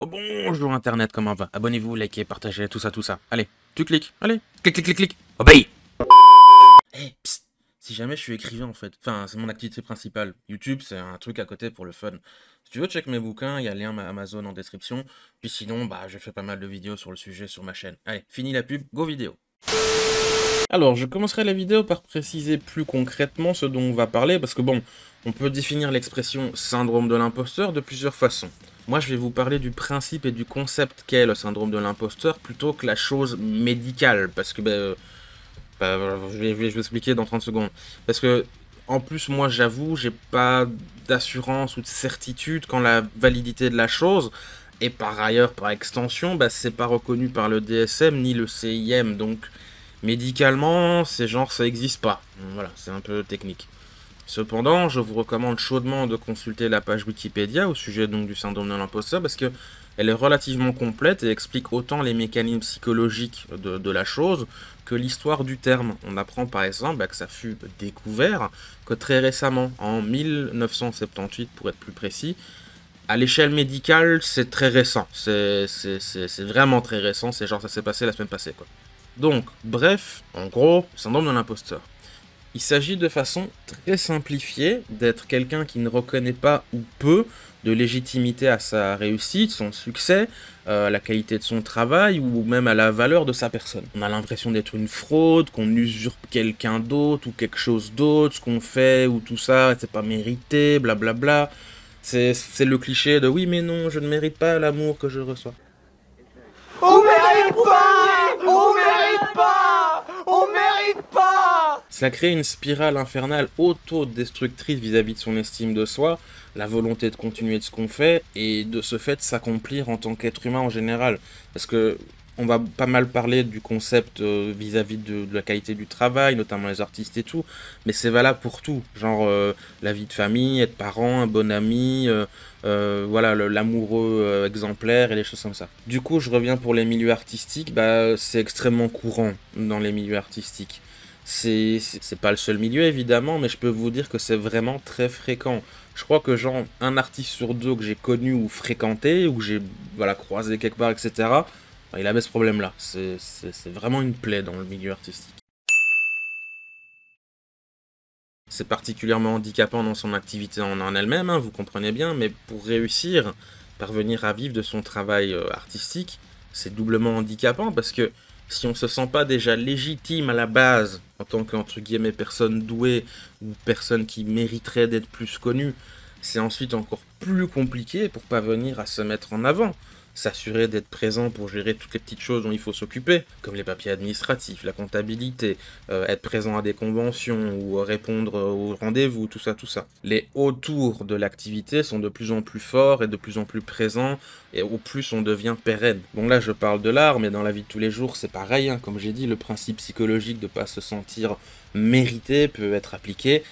Oh, bonjour Internet, comment va? Abonnez-vous, likez, partagez, tout ça, tout ça. Allez, tu cliques, allez, clique, clique, clique, clique. Obéis! Hey, psst, si jamais je suis écrivain en fait, enfin c'est mon activité principale. YouTube c'est un truc à côté pour le fun. Si tu veux check mes bouquins, il y a le lien Amazon en description. Puis sinon, bah je fais pas mal de vidéos sur le sujet sur ma chaîne. Allez, fini la pub, go vidéo. Alors, je commencerai la vidéo par préciser plus concrètement ce dont on va parler, parce que bon, on peut définir l'expression syndrome de l'imposteur de plusieurs façons. Moi, je vais vous parler du principe et du concept qu'est le syndrome de l'imposteur, plutôt que la chose médicale, parce que, je vais vous expliquer dans 30 secondes. Parce que, en plus, moi, j'avoue, j'ai pas d'assurance ou de certitude quant à la validité de la chose, et par ailleurs, par extension, c'est pas reconnu par le DSM ni le CIM, donc médicalement, c'est genre ça n'existe pas. Voilà, c'est un peu technique. Cependant, je vous recommande chaudement de consulter la page Wikipédia au sujet donc du syndrome de l'imposteur parce que elle est relativement complète et explique autant les mécanismes psychologiques de la chose que l'histoire du terme. On apprend par exemple que ça fut découvert que très récemment, en 1978 pour être plus précis, à l'échelle médicale, c'est très récent. C'est vraiment très récent. C'est genre ça s'est passé la semaine passée, quoi. Donc, bref, en gros, syndrome de l'imposteur. Il s'agit de façon très simplifiée d'être quelqu'un qui ne reconnaît pas ou peu de légitimité à sa réussite, son succès, la qualité de son travail ou même à la valeur de sa personne. On a l'impression d'être une fraude, qu'on usurpe quelqu'un d'autre ou quelque chose d'autre, ce qu'on fait ou tout ça, c'est pas mérité, blablabla. C'est le cliché de oui mais non, je ne mérite pas l'amour que je reçois. On mérite pas! On mérite pas! On mérite pas! Ça crée une spirale infernale autodestructrice vis-à-vis de son estime de soi, la volonté de continuer de ce qu'on fait, et de ce fait s'accomplir en tant qu'être humain en général. Parce que on va pas mal parler du concept vis-à-vis de la qualité du travail, notamment les artistes et tout, mais c'est valable pour tout. Genre la vie de famille, être parent, un bon ami, voilà, l'amoureux exemplaire et les choses comme ça. Du coup, je reviens pour les milieux artistiques, c'est extrêmement courant dans les milieux artistiques. C'est pas le seul milieu évidemment, mais je peux vous dire que c'est vraiment très fréquent. Je crois que genre un artiste sur deux que j'ai connu ou fréquenté, ou que j'ai voilà, croisé quelque part, etc., il avait ce problème-là. C'est vraiment une plaie dans le milieu artistique. C'est particulièrement handicapant dans son activité en elle-même, hein, vous comprenez bien, mais pour réussir, parvenir à vivre de son travail artistique, c'est doublement handicapant parce que si on se sent pas déjà légitime à la base en tant qu'entre guillemets personne douée ou personne qui mériterait d'être plus connue, c'est ensuite encore plus compliqué pour parvenir à se mettre en avant. S'assurer d'être présent pour gérer toutes les petites choses dont il faut s'occuper, comme les papiers administratifs, la comptabilité, être présent à des conventions ou répondre aux rendez-vous, tout ça, tout ça. Les autour de l'activité sont de plus en plus forts et de plus en plus présents, et au plus on devient pérenne. Bon là je parle de l'art, mais dans la vie de tous les jours c'est pareil, hein. Comme j'ai dit, le principe psychologique de ne pas se sentir mérité peut être appliqué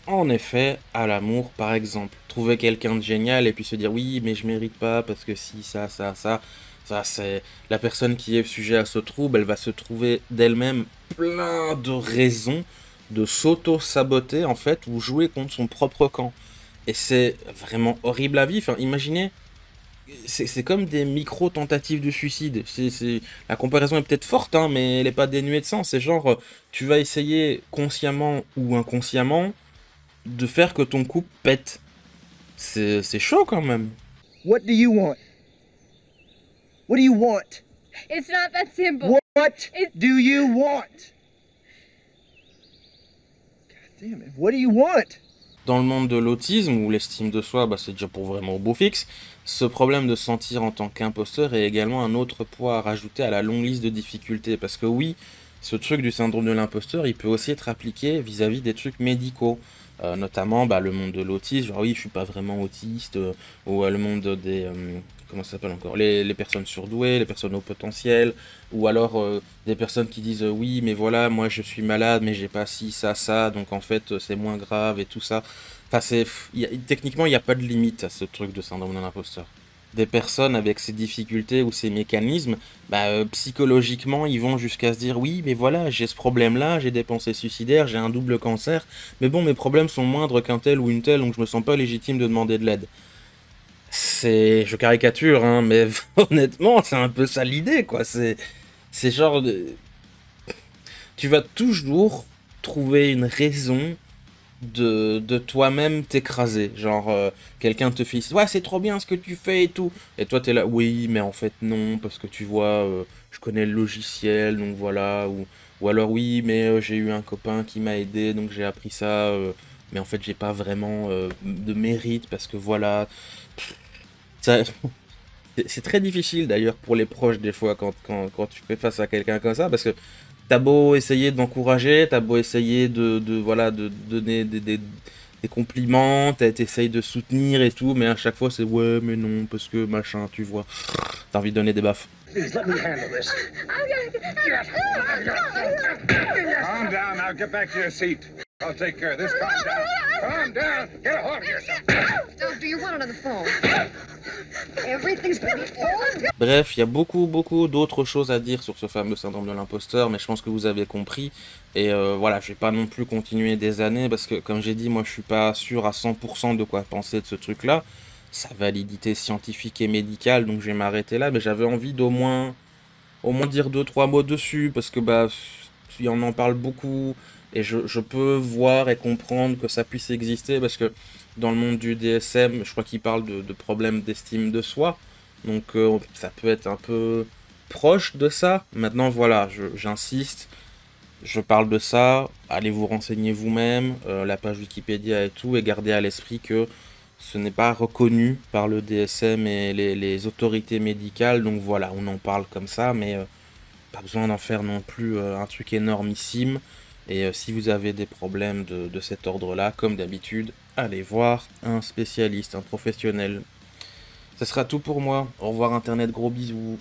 en effet, à l'amour, par exemple. Trouver quelqu'un de génial et puis se dire oui, mais je mérite pas parce que si, ça, c'est la personne qui est sujet à ce trouble, elle va se trouver d'elle-même plein de raisons de s'auto-saboter, en fait, ou jouer contre son propre camp. Et c'est vraiment horrible à vivre. Enfin, imaginez, c'est comme des micro-tentatives de suicide. La comparaison est peut-être forte, hein, mais elle n'est pas dénuée de sens. C'est genre, tu vas essayer consciemment ou inconsciemment de faire que ton couple pète. C'est chaud quand même. What do you want? What do you want? It's not that simple. What do you want? God damn it. What do you want? Dans le monde de l'autisme, où l'estime de soi, c'est déjà pour vraiment au beau fixe, ce problème de se sentir en tant qu'imposteur est également un autre poids à rajouter à la longue liste de difficultés. Parce que oui, ce truc du syndrome de l'imposteur, il peut aussi être appliqué vis-à-vis des trucs médicaux. Notamment le monde de l'autisme, genre oui je suis pas vraiment autiste, ou le monde des, comment ça s'appelle encore, les personnes surdouées, les personnes au potentiel, ou alors des personnes qui disent oui mais voilà moi je suis malade mais j'ai pas ci, ça, donc en fait c'est moins grave et tout ça. Enfin techniquement il n'y a pas de limite à ce truc de syndrome de l'imposteur. Des personnes avec ces difficultés ou ces mécanismes, psychologiquement, ils vont jusqu'à se dire « Oui, mais voilà, j'ai ce problème-là, j'ai des pensées suicidaires, j'ai un double cancer, mais bon, mes problèmes sont moindres qu'un tel ou une telle, donc je me sens pas légitime de demander de l'aide. » Je caricature, hein, mais honnêtement, c'est un peu ça l'idée, quoi. C'est genre tu vas toujours trouver une raison de toi-même t'écraser. Genre, quelqu'un te fait, ouais, c'est trop bien ce que tu fais et tout. Et toi, t'es là, oui, mais en fait, non, parce que tu vois, je connais le logiciel, donc voilà. Ou alors, oui, mais j'ai eu un copain qui m'a aidé, donc j'ai appris ça. Mais en fait, j'ai pas vraiment de mérite, parce que voilà. Ça, c'est très difficile d'ailleurs pour les proches des fois quand tu fais face à quelqu'un comme ça parce que t'as beau essayer d'encourager, t'as beau essayer voilà, de donner des compliments, t'essayes de soutenir et tout, mais à chaque fois c'est ouais mais non parce que machin tu vois, t'as envie de donner des baffes. Please let me handle this. Calm down now. Get back to your seat. I'll take care of this. Calm down. Calm down. Get a hold of yourself. Doctor, you want it on the phone. Everything's gonna be all good. Bref, il y a beaucoup d'autres choses à dire sur ce fameux syndrome de l'imposteur, mais je pense que vous avez compris. Et voilà, je vais pas non plus continuer des années parce que, comme j'ai dit, moi je suis pas sûr à 100% de quoi penser de ce truc-là. Sa validité scientifique et médicale, donc je vais m'arrêter là, mais j'avais envie au moins dire deux, trois mots dessus parce que bah, on en parle beaucoup et je peux voir et comprendre que ça puisse exister parce que dans le monde du DSM, je crois qu'il parle de problèmes d'estime de soi. Donc ça peut être un peu proche de ça. Maintenant voilà, j'insiste, je parle de ça, allez vous renseigner vous-même, la page Wikipédia et tout, et gardez à l'esprit que ce n'est pas reconnu par le DSM et les autorités médicales. Donc voilà, on en parle comme ça, mais pas besoin d'en faire non plus un truc énormissime. Et si vous avez des problèmes de cet ordre-là, comme d'habitude, allez voir un spécialiste, un professionnel. Ce sera tout pour moi. Au revoir Internet, gros bisous.